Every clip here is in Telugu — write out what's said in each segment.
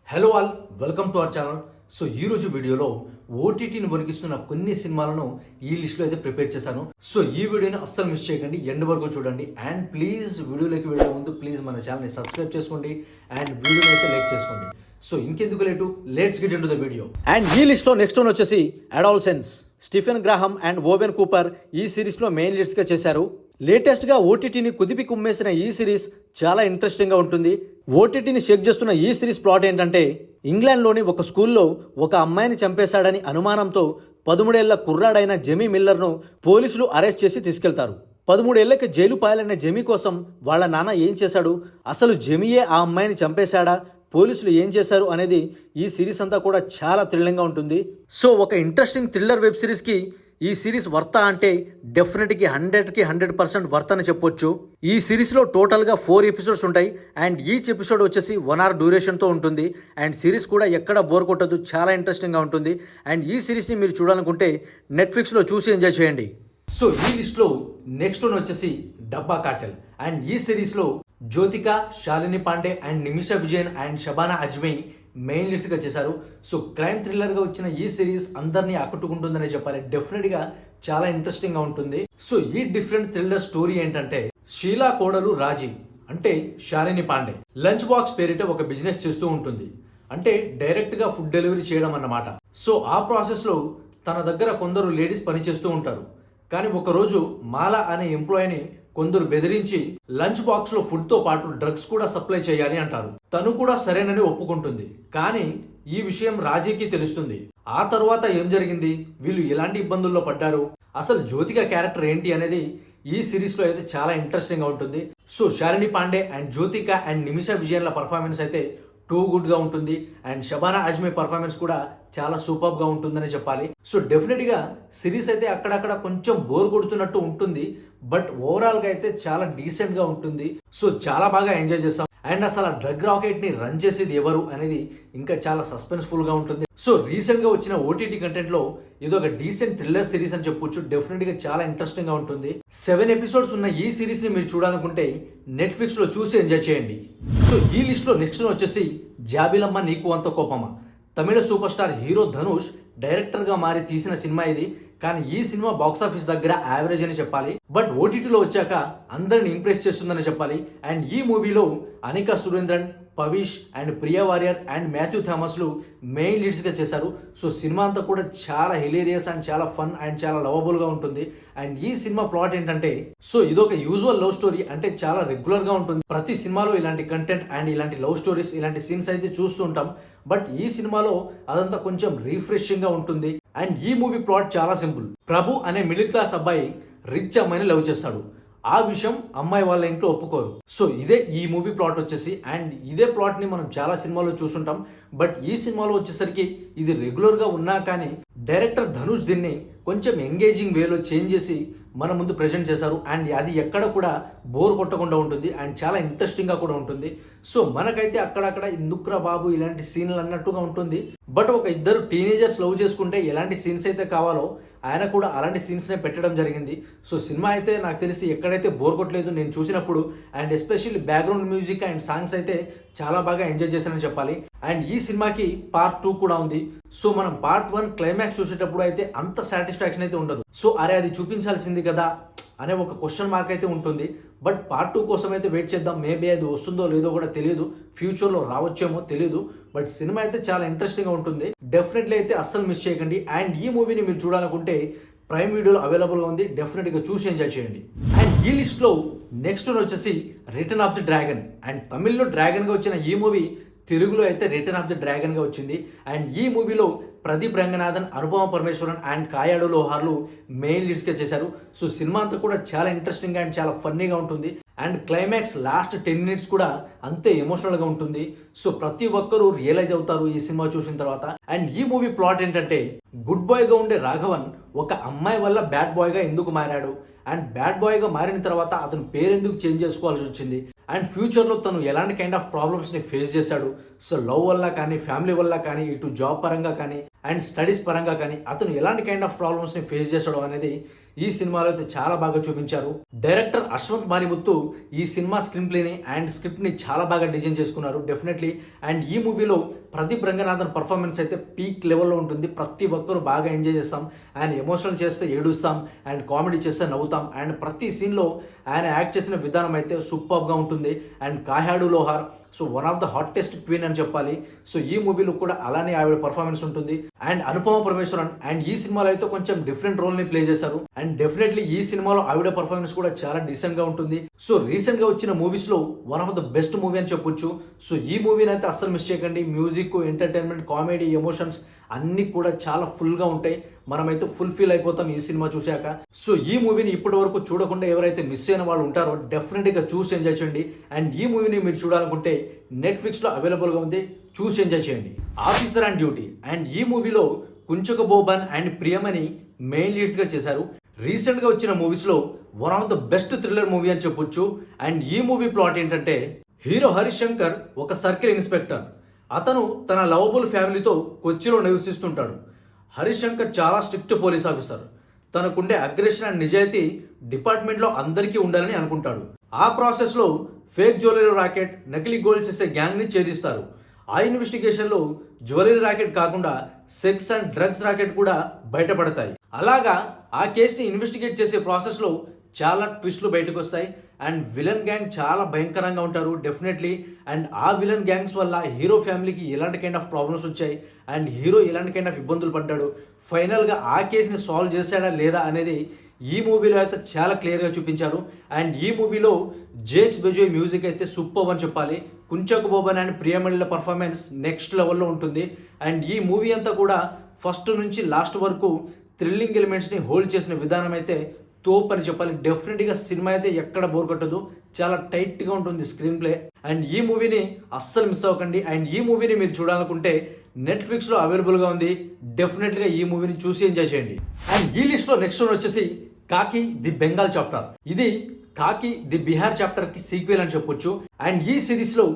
Hello all, welcome to our channel. So ఈ రోజు వీడియోలో ఓటీటీని వణికిస్తున్న కొన్ని సినిమాలను ఈ లిస్ట్లో అయితే ప్రిపేర్ చేశాను. సో ఈ వీడియోని అస్సలు మిస్ చేయకండి, ఎండ్ వరకు చూడండి. అండ్ ప్లీజ్ వీడియోలోకి వెళ్ళే ముందు ప్లీజ్ మన ఛానల్ని సబ్స్క్రైబ్ చేసుకోండి అండ్ వీడియోని అయితే లైక్ చేసుకోండి. సో ఇంకెందుకు late, let's get into the video. And ఈ లిస్ట్లో నెక్స్ట్ వన్ వచ్చేసి Adolescence. Stephen Graham and Owen Cooper ఈ సిరీస్లో మెయిన్ లీడ్స్గా చేశారు. లేటెస్ట్గా ఓటీటీని కుదిపి కుమ్మేసిన ఈ సిరీస్ చాలా ఇంట్రెస్టింగ్గా ఉంటుంది. ఓటీటీని షేక్ చేస్తున్న ఈ సిరీస్ ప్లాట్ ఏంటంటే, ఇంగ్లాండ్లోని ఒక స్కూల్లో ఒక అమ్మాయిని చంపేశాడని అనుమానంతో 13 ఏళ్ల కుర్రాడైన జెమీ మిల్లర్ను పోలీసులు అరెస్ట్ చేసి తీసుకెళ్తారు. 13 ఏళ్లకి జైలు పాలైన జెమీ కోసం వాళ్ళ నాన్న ఏం చేశాడు, అసలు జెమీయే ఆ అమ్మాయిని చంపేశాడా, పోలీసులు ఏం చేశారు అనేది ఈ సిరీస్ అంతా కూడా చాలా థ్రిల్లింగ్గా ఉంటుంది. సో ఒక ఇంట్రెస్టింగ్ థ్రిల్లర్ వెబ్ సిరీస్కి ఈ సిరీస్ వర్త అంటే డెఫినెట్గా 100% వర్త్ అని చెప్పొచ్చు. ఈ సిరీస్లో టోటల్గా 4 ఎపిసోడ్స్ ఉంటాయి అండ్ ఈచ్ ఎపిసోడ్ వచ్చేసి 1 hour డ్యూరేషన్తో ఉంటుంది. అండ్ సిరీస్ కూడా ఎక్కడ బోర్ కొట్టదు, చాలా ఇంట్రెస్టింగ్గా ఉంటుంది. అండ్ ఈ సిరీస్ని మీరు చూడాలనుకుంటే నెట్ఫ్లిక్స్లో చూసి ఎంజాయ్ చేయండి. సో ఈ లిస్ట్లో నెక్స్ట్ వన్ వచ్చేసి డబ్బా కార్టెల్. అండ్ ఈ సిరీస్లో Jyothika, Shalini Pandey and Nimisha Vijayan and Shabana Azmi main లీడ్స్గా చేశారు. సో క్రైమ్ థ్రిల్లర్గా వచ్చిన ఈ సిరీస్ అందరినీ ఆకట్టుకుంటుందనే చెప్పాలి. డెఫినెట్గా చాలా ఇంట్రెస్టింగ్గా ఉంటుంది. సో ఈ డిఫరెంట్ థ్రిల్లర్ స్టోరీ ఏంటంటే, షీలా కోడలు రాజీ అంటే శాలిని పాండే లంచ్ బాక్స్ పేరిట ఒక బిజినెస్ చేస్తూ ఉంటుంది. అంటే డైరెక్ట్గా ఫుడ్ డెలివరీ చేయడం అన్నమాట. సో ఆ ప్రాసెస్లో తన దగ్గర కొందరు లేడీస్ పనిచేస్తూ ఉంటారు. కానీ ఒకరోజు మాలా అనే ఎంప్లాయీని కొందరు బెదిరించి లంచ్ బాక్స్ లో ఫుడ్ తో పాటు డ్రగ్స్ కూడా సప్లై చేయాలి అంటారు. తను కూడా సరేనని ఒప్పుకుంటుంది. కానీ ఈ విషయం రాజీకి తెలుస్తుంది. ఆ తర్వాత ఏం జరిగింది, వీళ్ళు ఎలాంటి ఇబ్బందుల్లో పడ్డారు, అసలు జ్యోతిక క్యారెక్టర్ ఏంటి అనేది ఈ సిరీస్ లో అయితే చాలా ఇంట్రెస్టింగ్ గా ఉంటుంది. So Shalini Pandey and Jyothika and Nimisha విజయన్ల పర్ఫార్మెన్స్ అయితే టూ గుడ్ గా ఉంటుంది. అండ్ షబానా అజ్మీ పర్ఫార్మెన్స్ కూడా చాలా సూపర్ గా ఉంటుందని చెప్పాలి. సో డెఫినెట్ గా సిరీస్ అయితే అక్కడక్కడ కొంచెం బోర్ కొడుతున్నట్టు ఉంటుంది, బట్ ఓవరాల్ గా అయితే చాలా డీసెంట్ గా ఉంటుంది. సో చాలా బాగా ఎంజాయ్ చేస్తాం. అండ్ అసలు ఆ డ్రగ్ రాకెట్ ని రన్ చేసేది ఎవరు అనేది ఇంకా చాలా సస్పెన్స్ఫుల్ గా ఉంటుంది. సో రీసెంట్ గా వచ్చిన ఓటీటీ కంటెంట్ లో ఇది ఒక డీసెంట్ థ్రిల్లర్ సిరీస్ అని చెప్పొచ్చు. డెఫినెట్ గా చాలా ఇంట్రెస్టింగ్ గా ఉంటుంది. 7 ఎపిసోడ్స్ ఉన్న ఈ సిరీస్ ని మీరు చూడాలనుకుంటే నెట్ఫ్లిక్స్ లో చూసి ఎంజాయ్ చేయండి. సో ఈ లిస్ట్ లో నెక్స్ట్ వచ్చేసి జాబిలమ్మ నీకు అంత కోపమా. తమిళ super star hero Dhanush director గా మారి తీసిన సినిమా ఇది. కానీ ఈ సినిమా బాక్సాఫీస్ దగ్గర యావరేజ్ అని చెప్పాలి, బట్ ఓటీటీలో వచ్చాక అందరిని ఇంప్రెస్ చేస్తుందని చెప్పాలి. అండ్ ఈ మూవీలో Anikha Surendran, Pavish and Priya Warrier and Mathew థామస్లు మెయిన్ లీడ్స్గా చేశారు. సో సినిమా అంతా కూడా చాలా హిలేరియస్ అండ్ చాలా ఫన్ అండ్ చాలా లవబుల్గా ఉంటుంది. అండ్ ఈ సినిమా ప్లాట్ ఏంటంటే, సో ఇదొక యూజువల్ లవ్ స్టోరీ, అంటే చాలా రెగ్యులర్గా ఉంటుంది. ప్రతి సినిమాలో ఇలాంటి కంటెంట్ అండ్ ఇలాంటి లవ్ స్టోరీస్, ఇలాంటి సీన్స్ అయితే చూస్తుంటాం. బట్ ఈ సినిమాలో అదంతా కొంచెం రిఫ్రెషింగ్గా ఉంటుంది. అండ్ ఈ మూవీ ప్లాట్ చాలా సింపుల్. ప్రభు అనే మిడిల్ క్లాస్ అబ్బాయి రిచ్ అమ్మాయిని లవ్ చేస్తాడు. ఆ విషయం అమ్మాయి వాళ్ళ ఇంట్లో ఒప్పుకోరు. సో ఇదే ఈ మూవీ ప్లాట్ వచ్చేసి. అండ్ ఇదే ప్లాట్ ని మనం చాలా సినిమాలో చూసుంటాం, బట్ ఈ సినిమాలో వచ్చేసరికి ఇది రెగ్యులర్ గా ఉన్నా కానీ డైరెక్టర్ ధనుష్ దీన్ని కొంచెం ఎంగేజింగ్ వేలో చేంజ్ చేసి మన ముందు ప్రజెంట్ చేశారు. అండ్ అది ఎక్కడ కూడా బోర్ కొట్టకుండా ఉంటుంది అండ్ చాలా ఇంట్రెస్టింగ్గా కూడా ఉంటుంది. సో మనకైతే అక్కడక్కడ ఎందుకురా బాబు ఇలాంటి సీన్లు అన్నట్టుగా ఉంటుంది, బట్ ఒక ఇద్దరు టీనేజర్స్ లవ్ చేసుకుంటే ఎలాంటి సీన్స్ అయితే కావాలో ఆయన కూడా అలాంటి సీన్స్నే పెట్టడం జరిగింది. సో సినిమా అయితే నాకు తెలిసి ఎక్కడైతే బోర్ కొట్టలేదు నేను చూసినప్పుడు. And especially background music and songs అయితే చాలా బాగా ఎంజాయ్ చేశానని చెప్పాలి. అండ్ ఈ సినిమాకి పార్ట్ 2 కూడా ఉంది. సో మనం పార్ట్ 1 క్లైమాక్స్ చూసేటప్పుడు అయితే అంత సాటిస్ఫాక్షన్ అయితే ఉండదు. సో అరే అది చూపించాల్సింది కదా అనే ఒక క్వశ్చన్ మార్క్ అయితే ఉంటుంది. బట్ పార్ట్ 2 కోసం అయితే వెయిట్ చేద్దాం. మేబీ అది వస్తుందో లేదో కూడా తెలియదు, ఫ్యూచర్లో రావచ్చేమో తెలియదు. బట్ సినిమా అయితే చాలా ఇంట్రెస్టింగ్గా ఉంటుంది. డెఫినెట్లీ అయితే అస్సలు మిస్ చేయకండి. అండ్ ఈ మూవీని మీరు చూడాలనుకుంటే ప్రైమ్ వీడియోలో అవైలబుల్గా ఉంది, డెఫినెట్గా చూసి ఎంజాయ్ చేయండి. అండ్ ఈ లిస్ట్లో నెక్స్ట్ వన్ వచ్చేసి return of the dragon. And తమిళ్లో డ్రాగన్గా వచ్చిన ఈ మూవీ తెలుగులో అయితే రిటర్న్ ఆఫ్ ది డ్రాగన్గా వచ్చింది. అండ్ ఈ మూవీలో ప్రదీప్ రంగనాథన్, అనుపమ పరమేశ్వరన్ అండ్ కాయాడు లోహార్లు మెయిన్ లీడ్స్గా చేశారు. సో సినిమా అంతా కూడా చాలా ఇంట్రెస్టింగ్ అండ్ చాలా ఫన్నీగా ఉంటుంది. అండ్ క్లైమాక్స్ లాస్ట్ 10 minutes కూడా అంతే ఎమోషనల్గా ఉంటుంది. సో ప్రతి ఒక్కరూ రియలైజ్ అవుతారు ఈ సినిమా చూసిన తర్వాత. అండ్ ఈ మూవీ ప్లాట్ ఏంటంటే, గుడ్ బాయ్గా ఉండే రాఘవన్ ఒక అమ్మాయి వల్ల బ్యాడ్ బాయ్గా ఎందుకు మారాడు, అండ్ బ్యాడ్ బాయ్గా మారిన తర్వాత అతను పేరెందుకు చేంజ్ చేసుకోవాల్సి వచ్చింది, అండ్ ఫ్యూచర్లో తను ఎలాంటి కైండ్ ఆఫ్ ప్రాబ్లమ్స్ని ఫేస్ చేశాడు. సో లవ్ వల్ల కానీ, ఫ్యామిలీ వల్ల కానీ, ఇటు జాబ్ పరంగా కానీ అండ్ స్టడీస్ పరంగా కానీ అతను ఎలాంటి కైండ్ ఆఫ్ ప్రాబ్లమ్స్ని ఫేస్ చేశాడు అనేది ఈ సినిమాలో అయితే చాలా బాగా చూపించారు. డైరెక్టర్ అశ్వంత్ మారిముత్తు ఈ సినిమా స్క్రీన్ ప్లేని అండ్ స్క్రిప్ట్ ని చాలా బాగా డిజైన్ చేసుకున్నారు డెఫినెట్లీ. అండ్ ఈ మూవీలో ప్రదీప్ రంగనాథన్ పర్ఫార్మెన్స్ అయితే పీక్ లెవెల్లో ఉంటుంది. ప్రతి ఒక్కరు బాగా ఎంజాయ్ చేస్తాం. ఆయన ఎమోషనల్ చేస్తే ఏడుస్తాం అండ్ కామెడీ చేస్తే నవ్వుతాం. అండ్ ప్రతి సీన్లో ఆయన యాక్ట్ చేసిన విధానం అయితే సూపర్గా ఉంటుంది. And Kayadu Lohar so one of the hottest queen అని చెప్పాలి. సో ఈ మూవీలో కూడా అలానే ఆవిడ పర్ఫార్మెన్స్ ఉంటుంది. అండ్ అనుపమ పరమేశ్వరన్ అండ్ ఈ సినిమాలో అయితే కొంచెం డిఫరెంట్ రోల్ ని ప్లే చేశారు. అండ్ డెఫినెట్లీ ఈ సినిమాలో ఆవిడ పర్ఫార్మెన్స్ కూడా చాలా డీసెంట్ గా ఉంటుంది. సో రీసెంట్ గా వచ్చిన మూవీస్ లో one of the best movie అని చెప్పొచ్చు. సో ఈ మూవీని అయితే అస్సలు మిస్ చేయకండి. మ్యూజిక్, ఎంటర్టైన్మెంట్, కామెడీ, ఎమోషన్స్ అన్ని కూడా చాలా ఫుల్ గా ఉంటాయి. మనమైతే ఫుల్ ఫీల్ అయిపోతాం ఈ సినిమా చూశాక. సో ఈ మూవీని ఇప్పటి వరకు చూడకుండా ఎవరైతే మిస్ అయిన వాళ్ళు ఉంటారో డెఫినెట్ గా చూసి ఎంజాయ్ చేయండి. అండ్ ఈ మూవీని మీరు చూడాలనుకుంటే నెట్ఫ్లిక్స్ లో అవైలబుల్ గా ఉంది, చూసి ఎంజాయ్ చేయండి. ఆఫీసర్ అండ్ డ్యూటీ అండ్ ఈ మూవీలో కుంచక బోబన్ అండ్ ప్రియమని మెయిన్ లీడ్స్ గా చేశారు. రీసెంట్ గా వచ్చిన మూవీస్ లో one of the best thriller movie అని చెప్పొచ్చు. అండ్ ఈ మూవీ ప్లాట్ ఏంటంటే హీరో హరీష్ శంకర్ ఒక సర్కిల్ ఇన్స్పెక్టర్. అతను తన లవబుల్ ఫ్యామిలీతో కొచ్చిలో నివసిస్తుంటాడు. హరీష్ శంకర్ చాలా స్ట్రిక్ట్ పోలీస్ ఆఫీసర్. తనకుండే అగ్రెషన్ అండ్ నిజాయితీ డిపార్ట్మెంట్లో అందరికీ ఉండాలని అనుకుంటాడు. ఆ ప్రాసెస్లో ఫేక్ జ్యువెలరీ రాకెట్, నకిలీ గోల్డ్ చేసే గ్యాంగ్ని ఛేదిస్తారు. ఆ ఇన్వెస్టిగేషన్లో జ్యువెలరీ రాకెట్ కాకుండా సెక్స్ అండ్ డ్రగ్స్ రాకెట్ కూడా బయటపడతాయి. అలాగా ఆ కేసుని ఇన్వెస్టిగేట్ చేసే ప్రాసెస్లో చాలా ట్విస్ట్లు బయటకు వస్తాయి. అండ్ విలన్ గ్యాంగ్ చాలా భయంకరంగా ఉంటారు డెఫినెట్లీ. అండ్ ఆ విలన్ గ్యాంగ్స్ వల్ల హీరో ఫ్యామిలీకి ఎలాంటి కైండ్ ఆఫ్ ప్రాబ్లమ్స్ వచ్చాయి అండ్ హీరో ఎలాంటి కైండ్ ఆఫ్ ఇబ్బందులు పడ్డాడు, ఫైనల్గా ఆ కేసుని సాల్వ్ చేశాడా లేదా అనేది ఈ మూవీలో అయితే చాలా క్లియర్గా చూపించారు. అండ్ ఈ మూవీలో జేక్స్ బెజోయ్ మ్యూజిక్ అయితే సూపర్ అని చెప్పాలి. కుంచక్ బోబన్ అండ్ ప్రియమణిల పర్ఫార్మెన్స్ నెక్స్ట్ లెవెల్లో ఉంటుంది. అండ్ ఈ మూవీ అంతా కూడా ఫస్ట్ నుంచి లాస్ట్ వరకు థ్రిల్లింగ్ ఎలిమెంట్స్ని హోల్డ్ చేసిన విధానం అయితే తోప్ అని చెప్పాలి. డెఫినెట్గా సినిమా అయితే ఎక్కడ బోర్ కొట్టదు, చాలా టైట్గా ఉంటుంది స్క్రీన్ ప్లే. అండ్ ఈ మూవీని అస్సలు మిస్ అవ్వకండి. అండ్ ఈ మూవీని మీరు చూడాలనుకుంటే నెట్ఫ్లిక్స్లో అవైలబుల్గా ఉంది. డెఫినెట్గా ఈ మూవీని చూసి ఎంజాయ్ చేయండి. అండ్ ఈ లిస్ట్లో నెక్స్ట్ వన్ వచ్చేసి కాకి ది బెంగాల్ చాప్టర్. ఇది కాకి ది బిహార్ చాప్టర్కి సీక్వెల్ అని చెప్పొచ్చు. అండ్ ఈ సిరీస్లో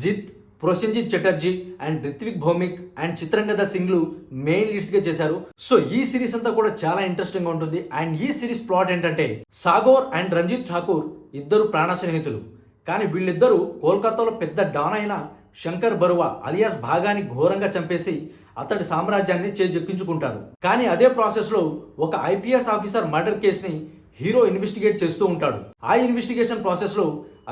జిత్, ప్రొసెన్జిత్ చటర్జీ అండ్ రిత్విక్ భౌమిక్ అండ్ చిత్రంగద సింగ్లు మెయిన్ లీడ్స్ గా చేశారు. సో ఈ సిరీస్ అంతా కూడా చాలా ఇంట్రెస్టింగ్ గా ఉంటుంది. అండ్ ఈ సిరీస్ ప్లాట్ ఏంటంటే సాగోర్ అండ్ రంజిత్ ఠాకూర్ ఇద్దరు ప్రాణ స్నేహితులు. కానీ వీళ్ళిద్దరూ కోల్కతాలో పెద్ద డాన్ అయిన శంకర్ బరువా అలియాస్ భాగాని ఘోరంగా చంపేసి అతడి సామ్రాజ్యాన్ని చేజెక్కించుకుంటారు. కానీ అదే ప్రాసెస్ లో ఒక ఐపీఎస్ ఆఫీసర్ మర్డర్ కేసుని హీరో ఇన్వెస్టిగేట్ చేస్తూ ఉంటాడు. ఆ ఇన్వెస్టిగేషన్ ప్రాసెస్ లో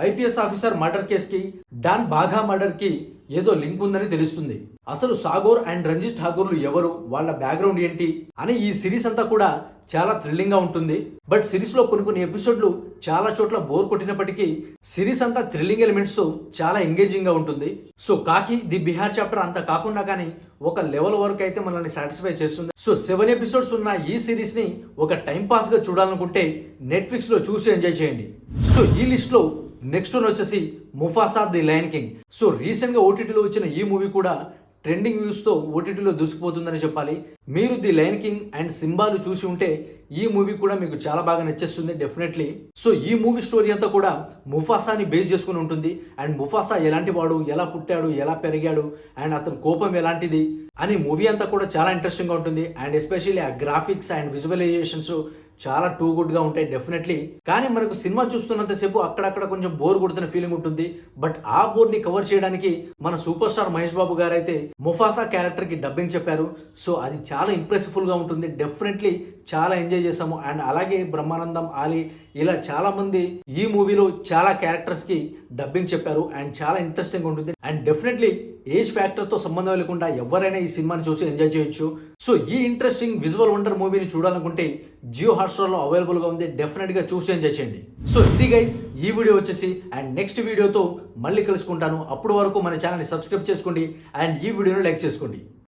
ఐపీఎస్ ఆఫీసర్ మర్డర్ కేసుకి డాన్ బాఘా మర్డర్ కి ఏదో లింక్ ఉందని తెలుస్తుంది. అసలు సాగోర్ అండ్ రంజిత్ ఠాకూర్లు ఎవరు, వాళ్ళ బ్యాక్గ్రౌండ్ ఏంటి అని ఈ సిరీస్ అంతా కూడా చాలా థ్రిల్లింగ్ గా ఉంటుంది. బట్ సిరీస్ లో కొన్ని ఎపిసోడ్లు చాలా చోట్ల బోర్ కొట్టినప్పటికీ సిరీస్ అంతా థ్రిల్లింగ్ ఎలిమెంట్స్ చాలా ఎంగేజింగ్ గా ఉంటుంది. సో కాకి ది బిహార్ చాప్టర్ అంతా కాకుండా కానీ ఒక లెవెల్ వరకు అయితే మనల్ని సాటిస్ఫై చేస్తుంది. సో 7 ఎపిసోడ్స్ ఉన్న ఈ సిరీస్ ని ఒక టైం పాస్ గా చూడాలనుకుంటే నెట్ఫ్లిక్స్ లో చూసి ఎంజాయ్ చేయండి. సో ఈ లిస్ట్ లో నెక్స్ట్ వన్ వచ్చేసి Mufasa the lion king. So recent గా ఓటీటీలో వచ్చిన ఈ మూవీ కూడా ట్రెండింగ్ వ్యూస్ తో ఓటీటీలో దూసుకుపోతుందని చెప్పాలి. మీరు ది లయన్ కింగ్ అండ్ సింబాలు చూసి ఉంటే ఈ మూవీ కూడా మీకు చాలా బాగా నచ్చేస్తుంది డెఫినెట్లీ. సో ఈ మూవీ స్టోరీ అంతా కూడా ముఫాసాని బేస్ చేసుకుని ఉంటుంది. అండ్ ముఫాసా ఎలాంటి వాడు, ఎలా పుట్టాడు, ఎలా పెరిగాడు అండ్ అతని కోపం ఎలాంటిది అని మూవీ అంతా కూడా చాలా ఇంట్రెస్టింగ్ గా ఉంటుంది. అండ్ ఎస్పెషల్లీ ఆ గ్రాఫిక్స్ అండ్ విజువలైజేషన్స్ చాలా టూ గుడ్ గా ఉంటాయి డెఫినెట్లీ. కానీ మనకు సినిమా చూస్తున్నంతసేపు అక్కడక్కడ కొంచెం బోర్ కొడుతున్న ఫీలింగ్ ఉంటుంది. బట్ ఆ బోర్ ని కవర్ చేయడానికి మన సూపర్ స్టార్ మహేష్ బాబు గారు అయితే ముఫాసా క్యారెక్టర్ కి డబ్బింగ్ చెప్పారు. సో అది చాలా ఇంప్రెసివ్ఫుల్ గా ఉంటుంది. డెఫినెట్లీ చాలా ఎంజాయ్ చేసాము. అండ్ అలాగే బ్రహ్మానందం, ఆలీ ఇలా చాలా మంది ఈ మూవీలో చాలా క్యారెక్టర్స్ కి డబ్బింగ్ చెప్పారు. అండ్ చాలా ఇంట్రెస్టింగ్ ఉంటుంది. అండ్ డెఫినెట్లీ ఏజ్ ఫ్యాక్టర్ తో సంబంధం లేకుండా ఎవరైనా ఈ సినిమాని చూసి ఎంజాయ్ చేయొచ్చు. సో ఈ ఇంట్రెస్టింగ్ విజువల్ వండర్ మూవీని చూడాలనుకుంటే జియో హాట్స్టార్ లో అవైలబుల్ గా ఉంది. డెఫినెట్ గా చూసి ఎంజాయ్ చేయండి. సో ఇది గైస్ ఈ వీడియో వచ్చేసి. అండ్ నెక్స్ట్ వీడియోతో మళ్ళీ కలుసుకుంటాను. అప్పటి వరకు మన ఛానల్ ని సబ్స్క్రైబ్ చేసుకోండి అండ్ ఈ వీడియోని లైక్ చేసుకోండి.